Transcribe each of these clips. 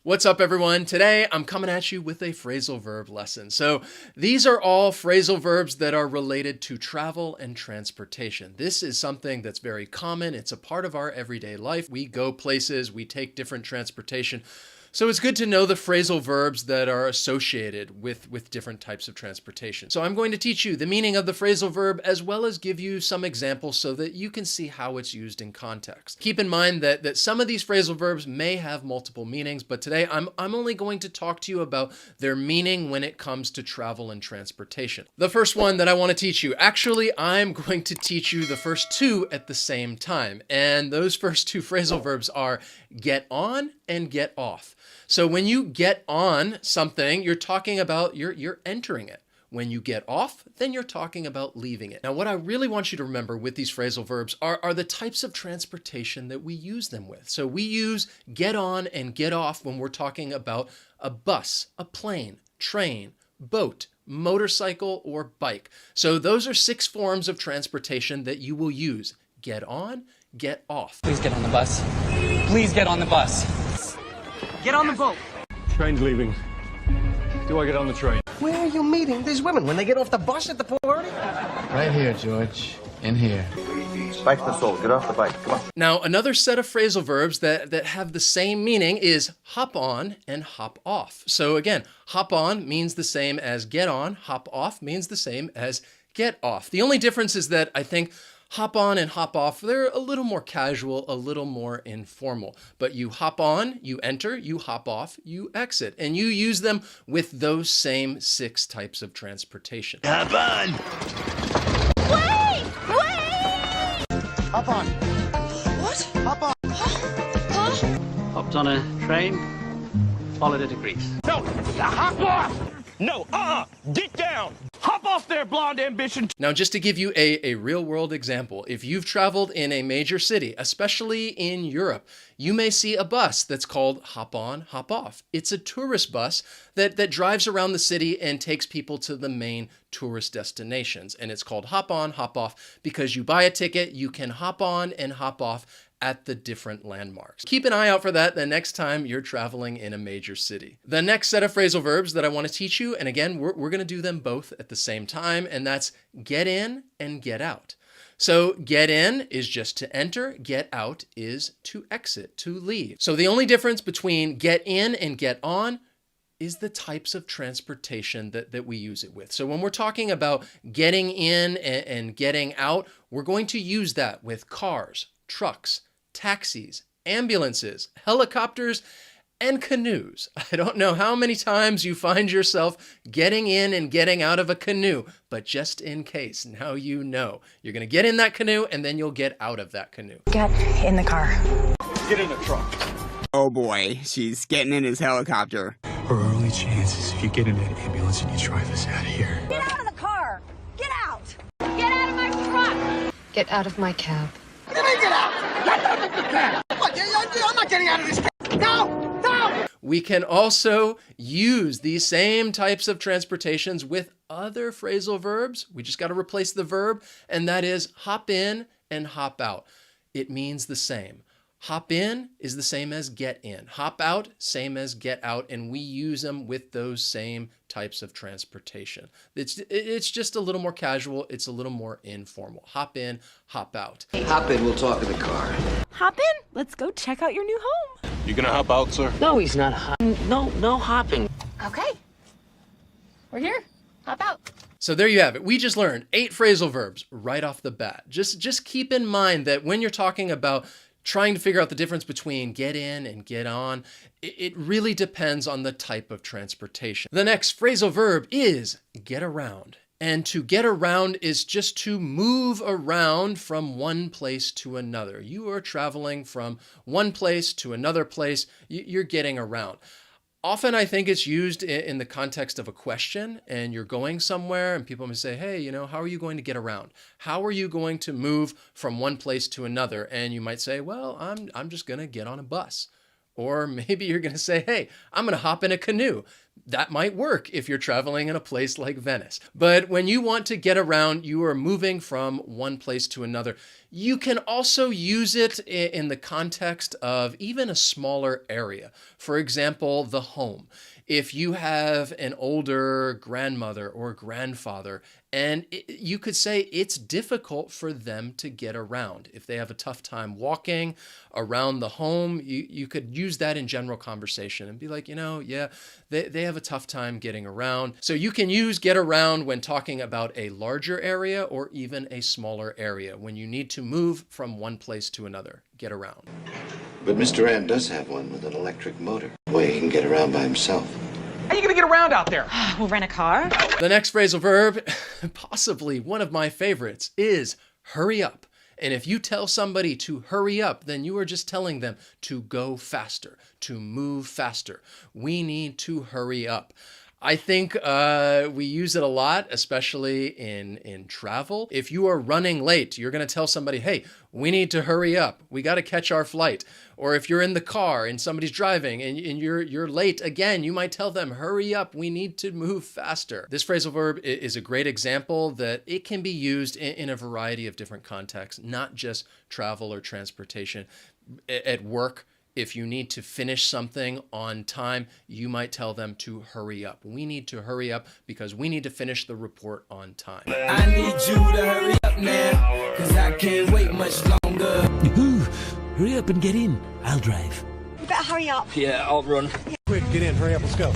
What's up, everyone? Today, I'm coming at you with a phrasal verb lesson. So these are all phrasal verbs that are related to travel and transportation. This is something that's very common. It's a part of our everyday life. We go places, we take different transportation. So it's good to know the phrasal verbs that are associated with different types of transportation. So I'm going to teach you the meaning of the phrasal verb as well as give you some examples so that you can see how it's used in context. Keep in mind that some of these phrasal verbs may have multiple meanings, but today I'm only going to talk to you about their meaning when it comes to travel and transportation. The first one that I want to teach you, actually, I'm going to teach you the first two at the same time. And those first two phrasal verbs are get on and get off. So when you get on something, you're talking about you're entering it. When you get off, then you're talking about leaving it. Now, what I really want you to remember with these phrasal verbs are the types of transportation that we use them with. So we use get on and get off when we're talking about a bus, a plane, train, boat, motorcycle, or bike. So those are 6 forms of transportation that you will use. Get on, get off. Please get on the bus. Please get on the bus. Get on the boat. Train's leaving. Do I get on the train? Where are you meeting these women? When they get off the bus at the party? Right here, George. In here. Bike's the soul. Get off the bike. Come on. Now, another set of phrasal verbs that have the same meaning is hop on and hop off. So again, hop on means the same as get on. Hop off means the same as get off. The only difference is that I think hop on and hop off, they're a little more casual, a little more informal. But you hop on, you enter, you hop off, you exit. And you use them with those same 6 types of transportation. Hop on. Wait! Wait! Hop on. What? Hop on. Huh? Hopped on a train, followed it to Greece. No, hop off! No, get down! Hop off there, blonde ambition! Now, just to give you a real-world example, if you've traveled in a major city, especially in Europe, you may see a bus that's called hop on, hop off. It's a tourist bus that drives around the city and takes people to the main tourist destinations. And it's called hop on, hop off because you buy a ticket, you can hop on and hop off at the different landmarks. Keep an eye out for that the next time you're traveling in a major city. The next set of phrasal verbs that I want to teach you, and again, we're going to do them both at the same time, and that's get in and get out. So get in is just to enter, get out is to exit, to leave. So the only difference between get in and get on is the types of transportation that we use it with. So when we're talking about getting in and getting out, we're going to use that with cars, trucks, taxis, ambulances, helicopters, and canoes. I don't know how many times you find yourself getting in and getting out of a canoe, but just in case, now you know. You're going to get in that canoe and then you'll get out of that canoe. Get in the car. Get in the truck. Oh boy, she's getting in his helicopter. Our only chance is if you get in that ambulance and you drive us out of here. Get out of the car! Get out! Get out of my truck! Get out of my cab. What do you mean get out? Get out of the cab! What? I'm not getting out of this cab! No! No! We can also use these same types of transportations with other phrasal verbs. We just got to replace the verb, and that is hop in and hop out. It means the same. Hop in is the same as get in. Hop out, same as get out, and we use them with those same types of transportation. It's just a little more casual. It's a little more informal. Hop in, hop out. Hop in, we'll talk in the car. Hop in! Let's go check out your new home. You gonna hop out, sir? No, he's not hopping. No hopping. Okay. We're here. Hop out. So there you have it. We just learned 8 phrasal verbs right off the bat. Just keep in mind that when you're talking about trying to figure out the difference between get in and get on, it really depends on the type of transportation. The next phrasal verb is get around. And to get around is just to move around from one place to another. You are traveling from one place to another place. You're getting around. Often I think it's used in the context of a question and you're going somewhere and people may say, hey, how are you going to get around? How are you going to move from one place to another? And you might say, well, I'm just going to get on a bus. Or maybe you're going to say, hey, I'm going to hop in a canoe. That might work if you're traveling in a place like Venice. But when you want to get around, you are moving from one place to another. You can also use it in the context of even a smaller area. For example, the home. If you have an older grandmother or grandfather, and you could say it's difficult for them to get around. If they have a tough time walking around the home, you could use that in general conversation and be like, yeah, they have a tough time getting around. So you can use get around when talking about a larger area or even a smaller area, when you need to move from one place to another. Get around. But Mr. Ant does have one with an electric motor, where he can get around by himself. How are you gonna get around out there? We'll rent a car. The next phrasal verb, possibly one of my favorites, is hurry up. And if you tell somebody to hurry up, then you are just telling them to go faster, to move faster. We need to hurry up. I think we use it a lot, especially in travel. If you are running late, you're going to tell somebody, hey, we need to hurry up. We got to catch our flight. Or if you're in the car and somebody's driving and you're late again, you might tell them, hurry up. We need to move faster. This phrasal verb is a great example that it can be used in a variety of different contexts, not just travel or transportation. At work, if you need to finish something on time, you might tell them to hurry up. We need to hurry up because we need to finish the report on time. I need you to hurry up now, because I can't wait much longer. Hurry up and get in. I'll drive. You better hurry up. Yeah, I'll run. Quick, get in, hurry up, let's go.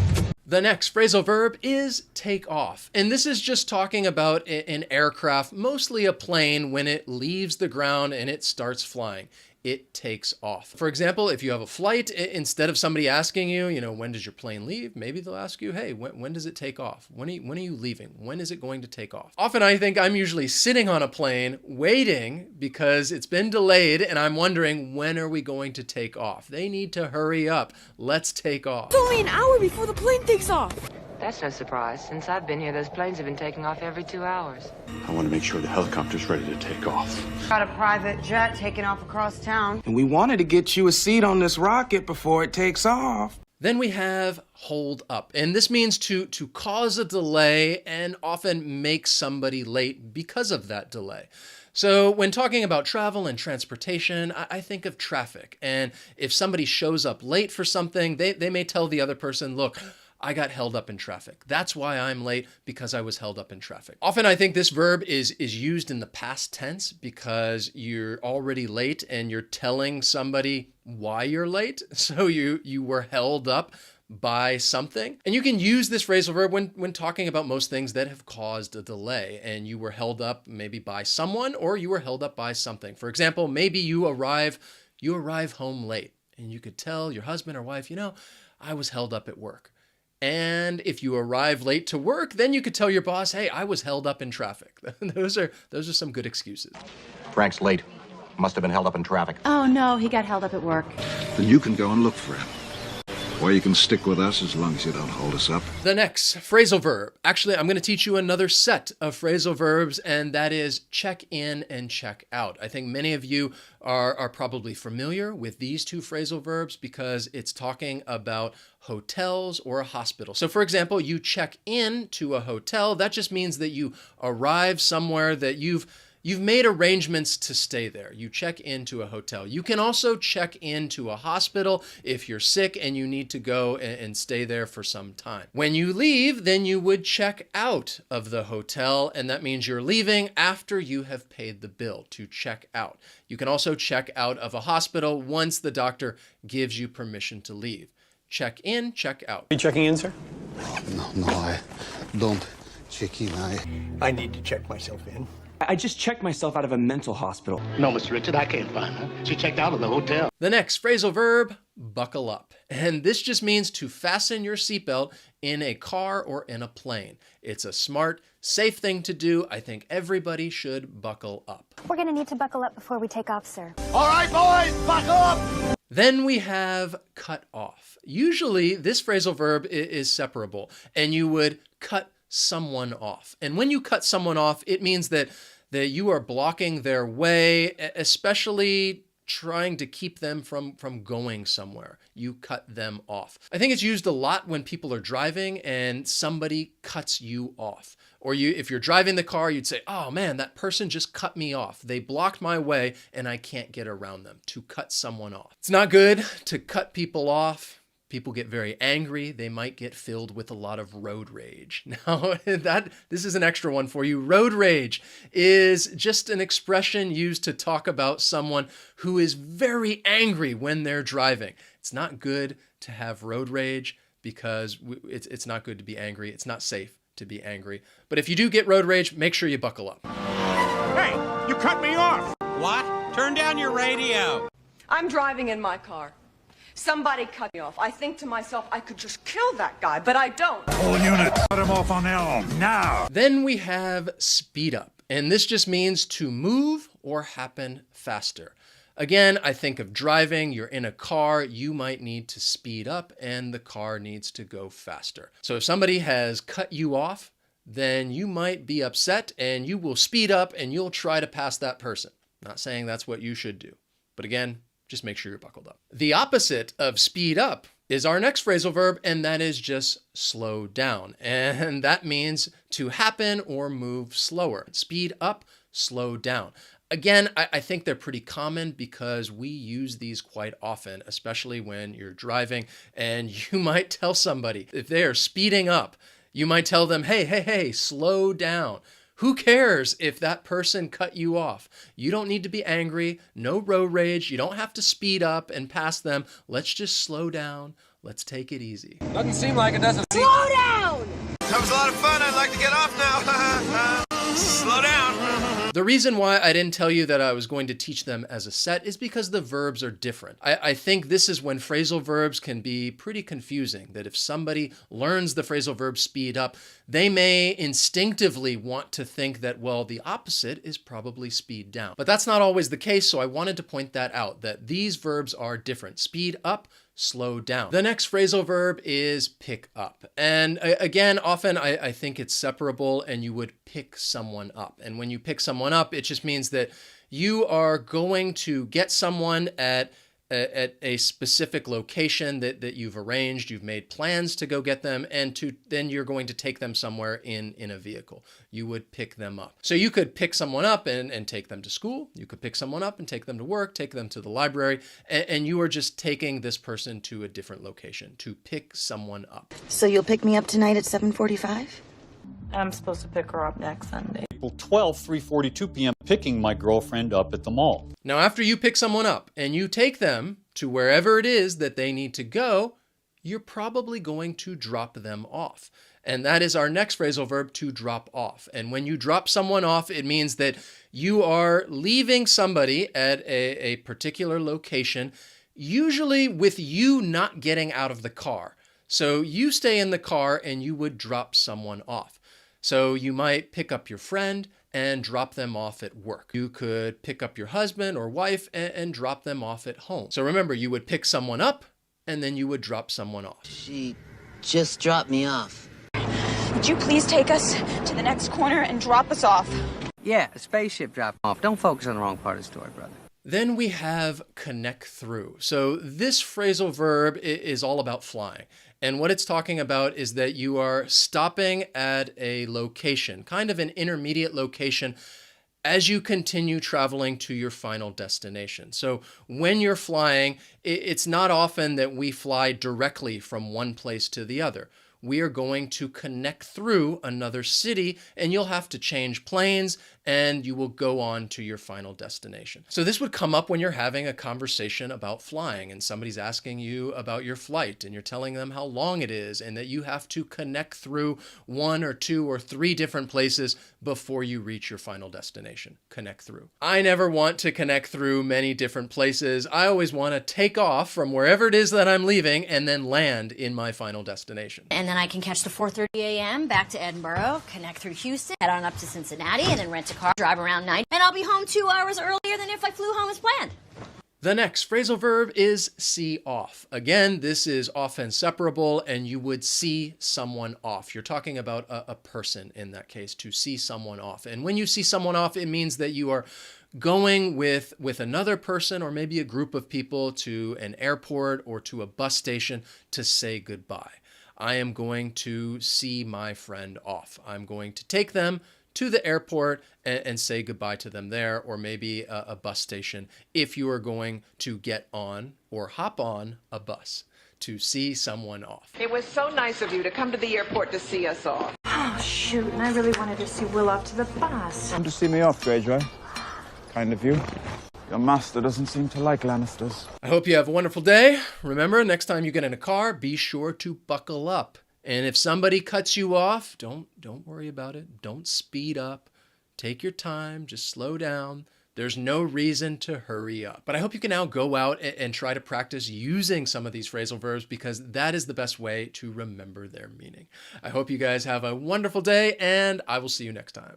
The next phrasal verb is take off. And this is just talking about an aircraft, mostly a plane, when it leaves the ground and it starts flying. It takes off. For example, if you have a flight, instead of somebody asking you, when does your plane leave? Maybe they'll ask you, hey, when does it take off? When are you leaving? When is it going to take off? Often I think I'm usually sitting on a plane waiting because it's been delayed and I'm wondering, when are we going to take off? They need to hurry up. Let's take off. It's only an hour before the plane takes off. That's no surprise. Since I've been here, those planes have been taking off every 2 hours. I want to make sure the helicopter's ready to take off. Got a private jet taking off across town. And we wanted to get you a seat on this rocket before it takes off. Then we have hold up. And this means to cause a delay and often make somebody late because of that delay. So when talking about travel and transportation, I think of traffic. And if somebody shows up late for something, they may tell the other person, look, I got held up in traffic. That's why I'm late, because I was held up in traffic. Often I think this verb is used in the past tense because you're already late and you're telling somebody why you're late. So you were held up by something. And you can use this phrasal verb when talking about most things that have caused a delay. And you were held up maybe by someone or you were held up by something. For example, maybe you arrive home late and you could tell your husband or wife, I was held up at work. And if you arrive late to work, then you could tell your boss, hey, I was held up in traffic. Those are some good excuses. Frank's late. Must have been held up in traffic. Oh, no, he got held up at work. Then you can go and look for him. Or you can stick with us as long as you don't hold us up. The next phrasal verb. Actually, I'm going to teach you another set of phrasal verbs, and that is check in and check out. I think many of you are probably familiar with these two phrasal verbs because it's talking about hotels or a hospital. So for example, you check in to a hotel. That just means that you arrive somewhere that you've made arrangements to stay there. You check into a hotel. You can also check into a hospital if you're sick and you need to go and stay there for some time. When you leave, then you would check out of the hotel, and that means you're leaving after you have paid the bill to check out. You can also check out of a hospital once the doctor gives you permission to leave. Check in, check out. Are you checking in, sir? No, I don't check in. I need to check myself in. I just checked myself out of a mental hospital. No, Mr. Richard, I can't find her. She checked out of the hotel. The next phrasal verb, buckle up. And this just means to fasten your seatbelt in a car or in a plane. It's a smart, safe thing to do. I think everybody should buckle up. We're going to need to buckle up before we take off, sir. All right, boys, buckle up! Then we have cut off. Usually this phrasal verb is separable, and you would cut someone off. And when you cut someone off, it means that you are blocking their way, especially trying to keep them from going somewhere. You cut them off. I think it's used a lot when people are driving and somebody cuts you off. Or if you're driving the car, you'd say, oh man, that person just cut me off. They blocked my way and I can't get around them. To cut someone off. It's not good to cut people off. People get very angry. They might get filled with a lot of road rage. Now, this is an extra one for you. Road rage is just an expression used to talk about someone who is very angry when they're driving. It's not good to have road rage because it's not good to be angry. It's not safe to be angry. But if you do get road rage, make sure you buckle up. Hey, you cut me off! What? Turn down your radio. I'm driving in my car. Somebody cut me off. I think to myself, I could just kill that guy, but I don't. Whole unit, cut him off on Elm, now! Then we have speed up, and this just means to move or happen faster. Again, I think of driving. You're in a car, you might need to speed up, and the car needs to go faster. So if somebody has cut you off, then you might be upset, and you will speed up, and you'll try to pass that person. Not saying that's what you should do, but again, just make sure you're buckled up. The opposite of speed up is our next phrasal verb, and that is just slow down. And that means to happen or move slower. Speed up, slow down. Again, I think they're pretty common because we use these quite often, especially when you're driving and you might tell somebody, if they are speeding up, you might tell them, hey, slow down. Who cares if that person cut you off? You don't need to be angry, no road rage. You don't have to speed up and pass them. Let's just slow down. Let's take it easy. Doesn't seem like it, does it? Slow down! That was a lot of fun. I'd like to get off now. Slow down. The reason why I didn't tell you that I was going to teach them as a set is because the verbs are different. I think this is when phrasal verbs can be pretty confusing, that if somebody learns the phrasal verb speed up, they may instinctively want to think that, well, the opposite is probably speed down. But that's not always the case, so I wanted to point that out, that these verbs are different. Speed up, slow down. The next phrasal verb is pick up. And again, often I think it's separable and you would pick someone up. And when you pick someone up, it just means that you are going to get someone at a specific location that you've arranged, you've made plans to go get them, and then you're going to take them somewhere in a vehicle. You would pick them up. So you could pick someone up and take them to school. You could pick someone up and take them to work, take them to the library, and you are just taking this person to a different location, to pick someone up. So you'll pick me up tonight at 7:45? I'm supposed to pick her up next Sunday. April 12th, 3:42 p.m., picking my girlfriend up at the mall. Now, after you pick someone up and you take them to wherever it is that they need to go, you're probably going to drop them off. And that is our next phrasal verb, to drop off. And when you drop someone off, it means that you are leaving somebody at a particular location, usually with you not getting out of the car. So you stay in the car and you would drop someone off. So you might pick up your friend and drop them off at work. You could pick up your husband or wife and drop them off at home. So remember, you would pick someone up and then you would drop someone off. She just dropped me off. Would you please take us to the next corner and drop us off? Yeah, a spaceship drop off. Don't focus on the wrong part of the story, brother. Then we have connect through. So this phrasal verb is all about flying. And what it's talking about is that you are stopping at a location, kind of an intermediate location, as you continue traveling to your final destination. So when you're flying, it's not often that we fly directly from one place to the other. We are going to connect through another city, and you'll have to change planes, and you will go on to your final destination. So this would come up when you're having a conversation about flying, and somebody's asking you about your flight, and you're telling them how long it is, and that you have to connect through 1 or 2 or 3 different places before you reach your final destination. Connect through. I never want to connect through many different places. I always want to take off from wherever it is that I'm leaving and then land in my final destination. And then I can catch the 4:30 a.m. back to Edinburgh, connect through Houston, head on up to Cincinnati, and then rent a car, drive around 9, and I'll be home 2 hours earlier than if I flew home as planned. The next phrasal verb is see off. Again, this is often separable, and you would see someone off. You're talking about a person in that case, to see someone off. And when you see someone off, it means that you are going with another person or maybe a group of people to an airport or to a bus station to say goodbye. I am going to see my friend off. I'm going to take them to the airport and say goodbye to them there, or maybe a bus station if you are going to get on or hop on a bus to see someone off. It was so nice of you to come to the airport to see us off. Oh, shoot, and I really wanted to see Will off to the bus. Come to see me off, Greyjoy. Kind of you. Your master doesn't seem to like Lannisters. I hope you have a wonderful day. Remember, next time you get in a car, be sure to buckle up. And if somebody cuts you off, don't worry about it. Don't speed up. Take your time. Just slow down. There's no reason to hurry up. But I hope you can now go out and try to practice using some of these phrasal verbs, because that is the best way to remember their meaning. I hope you guys have a wonderful day, and I will see you next time.